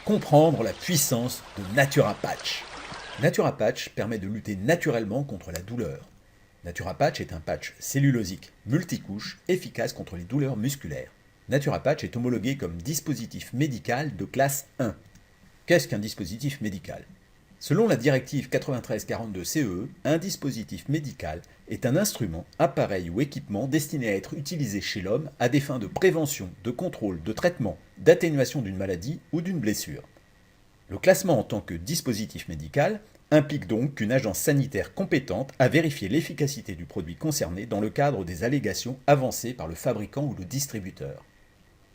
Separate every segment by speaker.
Speaker 1: Comprendre la puissance de NaturaPatch. NaturaPatch permet de lutter naturellement contre la douleur. NaturaPatch est un patch cellulosique multicouche efficace contre les douleurs musculaires. NaturaPatch est homologué comme dispositif médical de classe 1. Qu'est-ce qu'un dispositif médical ? Selon la directive 9342/CEE, un dispositif médical est un instrument, appareil ou équipement destiné à être utilisé chez l'homme à des fins de prévention, de contrôle, de traitement, d'atténuation d'une maladie ou d'une blessure. Le classement en tant que dispositif médical implique donc qu'une agence sanitaire compétente a vérifié l'efficacité du produit concerné dans le cadre des allégations avancées par le fabricant ou le distributeur.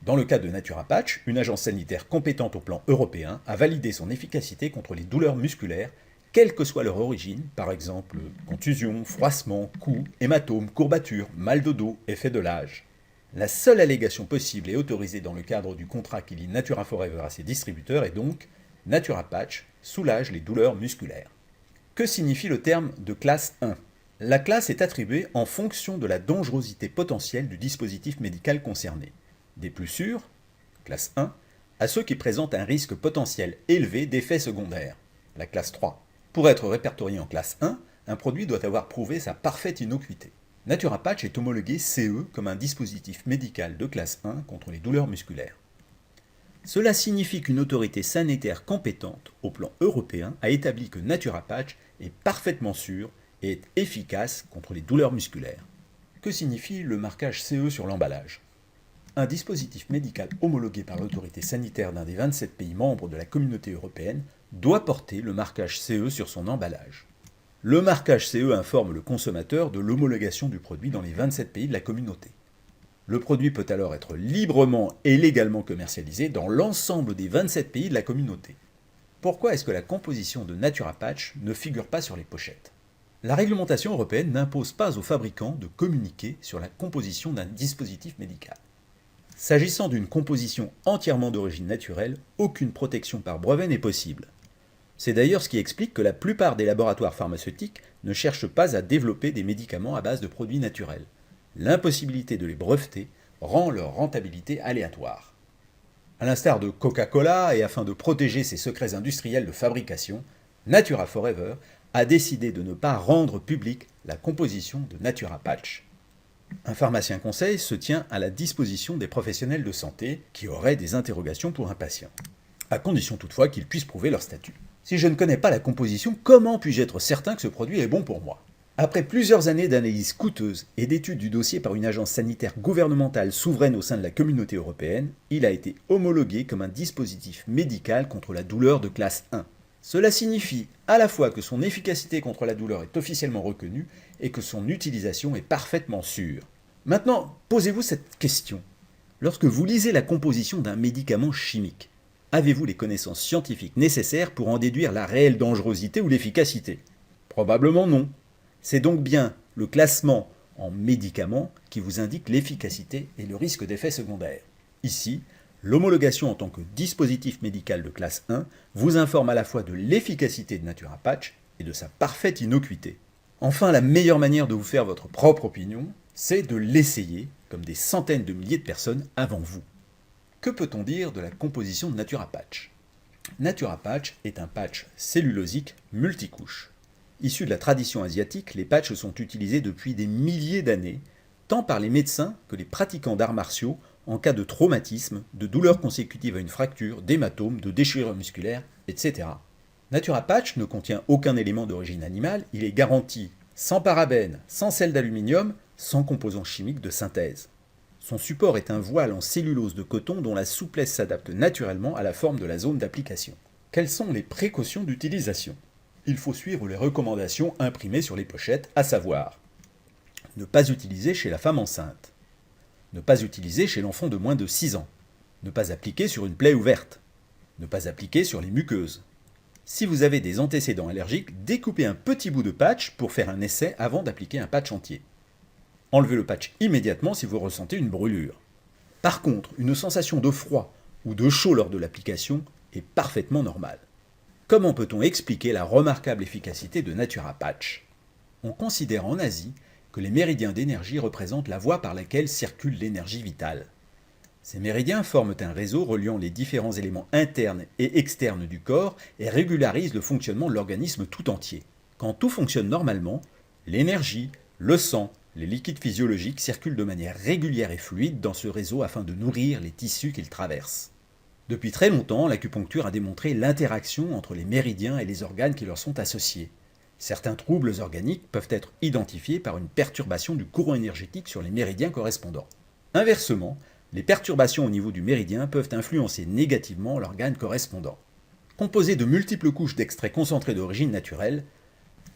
Speaker 1: Dans le cas de NaturaPatch, une agence sanitaire compétente au plan européen a validé son efficacité contre les douleurs musculaires, quelle que soit leur origine, par exemple contusion, froissement, coups, hématomes, courbatures, mal de dos, effet de l'âge. La seule allégation possible et autorisée dans le cadre du contrat qui lie Natura Forever à ses distributeurs est donc NaturaPatch soulage les douleurs musculaires. Que signifie le terme de classe 1 ? La classe est attribuée en fonction de la dangerosité potentielle du dispositif médical concerné. Des plus sûrs, classe 1, à ceux qui présentent un risque potentiel élevé d'effets secondaires, la classe 3. Pour être répertorié en classe 1, un produit doit avoir prouvé sa parfaite innocuité. NaturaPatch est homologué CE comme un dispositif médical de classe 1 contre les douleurs musculaires. Cela signifie qu'une autorité sanitaire compétente au plan européen a établi que NaturaPatch est parfaitement sûr et est efficace contre les douleurs musculaires. Que signifie le marquage CE sur l'emballage ? Un dispositif médical homologué par l'autorité sanitaire d'un des 27 pays membres de la Communauté européenne doit porter le marquage CE sur son emballage. Le marquage CE informe le consommateur de l'homologation du produit dans les 27 pays de la Communauté. Le produit peut alors être librement et légalement commercialisé dans l'ensemble des 27 pays de la Communauté. Pourquoi est-ce que la composition de NaturaPatch ne figure pas sur les pochettes ? La réglementation européenne n'impose pas aux fabricants de communiquer sur la composition d'un dispositif médical. S'agissant d'une composition entièrement d'origine naturelle, aucune protection par brevet n'est possible. C'est d'ailleurs ce qui explique que la plupart des laboratoires pharmaceutiques ne cherchent pas à développer des médicaments à base de produits naturels. L'impossibilité de les breveter rend leur rentabilité aléatoire. À l'instar de Coca-Cola et afin de protéger ses secrets industriels de fabrication, Natura Forever a décidé de ne pas rendre publique la composition de NaturaPatch. Un pharmacien conseil se tient à la disposition des professionnels de santé qui auraient des interrogations pour un patient, à condition toutefois qu'ils puissent prouver leur statut. Si je ne connais pas la composition, comment puis-je être certain que ce produit est bon pour moi ? Après plusieurs années d'analyse coûteuse et d'études du dossier par une agence sanitaire gouvernementale souveraine au sein de la Communauté européenne, il a été homologué comme un dispositif médical contre la douleur de classe 1. Cela signifie à la fois que son efficacité contre la douleur est officiellement reconnue et que son utilisation est parfaitement sûre. Maintenant, posez-vous cette question. Lorsque vous lisez la composition d'un médicament chimique, avez-vous les connaissances scientifiques nécessaires pour en déduire la réelle dangerosité ou l'efficacité ? Probablement non. C'est donc bien le classement en médicament qui vous indique l'efficacité et le risque d'effets secondaires. Ici, l'homologation en tant que dispositif médical de classe 1 vous informe à la fois de l'efficacité de NaturaPatch et de sa parfaite innocuité. Enfin, la meilleure manière de vous faire votre propre opinion, c'est de l'essayer, comme des centaines de milliers de personnes avant vous. Que peut-on dire de la composition de NaturaPatch ? NaturaPatch est un patch cellulosique multicouche. Issu de la tradition asiatique, les patchs sont utilisés depuis des milliers d'années, tant par les médecins que les pratiquants d'arts martiaux en cas de traumatisme, de douleurs consécutives à une fracture, d'hématomes, de déchirures musculaires, etc. NaturaPatch ne contient aucun élément d'origine animale, il est garanti sans parabènes, sans sel d'aluminium, sans composants chimiques de synthèse. Son support est un voile en cellulose de coton dont la souplesse s'adapte naturellement à la forme de la zone d'application. Quelles sont les précautions d'utilisation ? Il faut suivre les recommandations imprimées sur les pochettes, à savoir ne pas utiliser chez la femme enceinte, ne pas utiliser chez l'enfant de moins de 6 ans, ne pas appliquer sur une plaie ouverte, ne pas appliquer sur les muqueuses. Si vous avez des antécédents allergiques, découpez un petit bout de patch pour faire un essai avant d'appliquer un patch entier. Enlevez le patch immédiatement si vous ressentez une brûlure. Par contre, une sensation de froid ou de chaud lors de l'application est parfaitement normale. Comment peut-on expliquer la remarquable efficacité de NaturaPatch ? On considère en Asie que les méridiens d'énergie représentent la voie par laquelle circule l'énergie vitale. Ces méridiens forment un réseau reliant les différents éléments internes et externes du corps et régularisent le fonctionnement de l'organisme tout entier. Quand tout fonctionne normalement, l'énergie, le sang, les liquides physiologiques circulent de manière régulière et fluide dans ce réseau afin de nourrir les tissus qu'ils traversent. Depuis très longtemps, l'acupuncture a démontré l'interaction entre les méridiens et les organes qui leur sont associés. Certains troubles organiques peuvent être identifiés par une perturbation du courant énergétique sur les méridiens correspondants. Inversement, les perturbations au niveau du méridien peuvent influencer négativement l'organe correspondant. Composés de multiples couches d'extraits concentrés d'origine naturelle,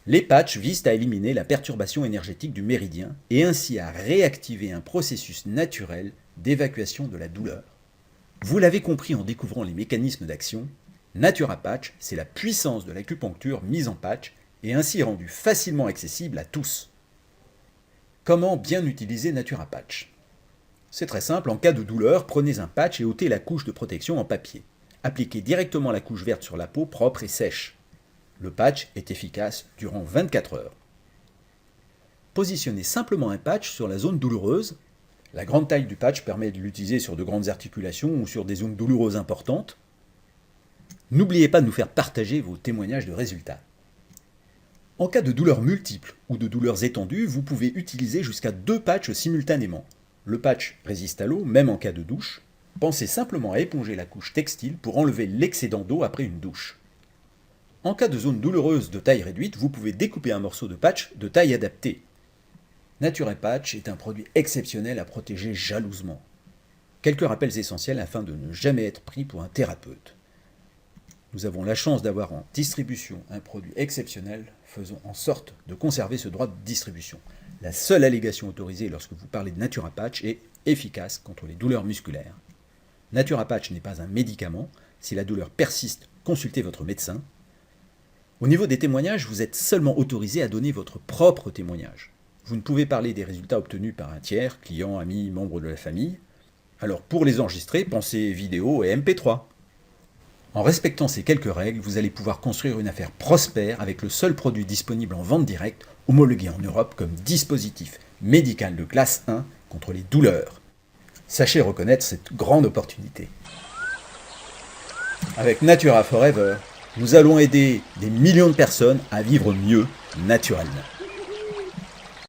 Speaker 1: les patchs visent à éliminer la perturbation énergétique du méridien et ainsi à réactiver un processus naturel d'évacuation de la douleur. Vous l'avez compris en découvrant les mécanismes d'action, NaturaPatch, c'est la puissance de l'acupuncture mise en patch et ainsi rendue facilement accessible à tous. Comment bien utiliser NaturaPatch ? C'est très simple, en cas de douleur, prenez un patch et ôtez la couche de protection en papier. Appliquez directement la couche verte sur la peau propre et sèche. Le patch est efficace durant 24 heures. Positionnez simplement un patch sur la zone douloureuse. La grande taille du patch permet de l'utiliser sur de grandes articulations ou sur des zones douloureuses importantes. N'oubliez pas de nous faire partager vos témoignages de résultats. En cas de douleurs multiples ou de douleurs étendues, vous pouvez utiliser jusqu'à 2 patchs simultanément. Le patch résiste à l'eau, même en cas de douche. Pensez simplement à éponger la couche textile pour enlever l'excédent d'eau après une douche. En cas de zone douloureuse de taille réduite, vous pouvez découper un morceau de patch de taille adaptée. NaturaPatch est un produit exceptionnel à protéger jalousement. Quelques rappels essentiels afin de ne jamais être pris pour un thérapeute. Nous avons la chance d'avoir en distribution un produit exceptionnel, faisons en sorte de conserver ce droit de distribution. La seule allégation autorisée lorsque vous parlez de NaturaPatch est efficace contre les douleurs musculaires. NaturaPatch n'est pas un médicament. Si la douleur persiste, consultez votre médecin. Au niveau des témoignages, vous êtes seulement autorisé à donner votre propre témoignage. Vous ne pouvez parler des résultats obtenus par un tiers, client, ami, membre de la famille. Alors pour les enregistrer, pensez vidéo et MP3. En respectant ces quelques règles, vous allez pouvoir construire une affaire prospère avec le seul produit disponible en vente directe, homologué en Europe comme dispositif médical de classe 1 contre les douleurs. Sachez reconnaître cette grande opportunité. Avec Natura Forever, nous allons aider des millions de personnes à vivre mieux naturellement.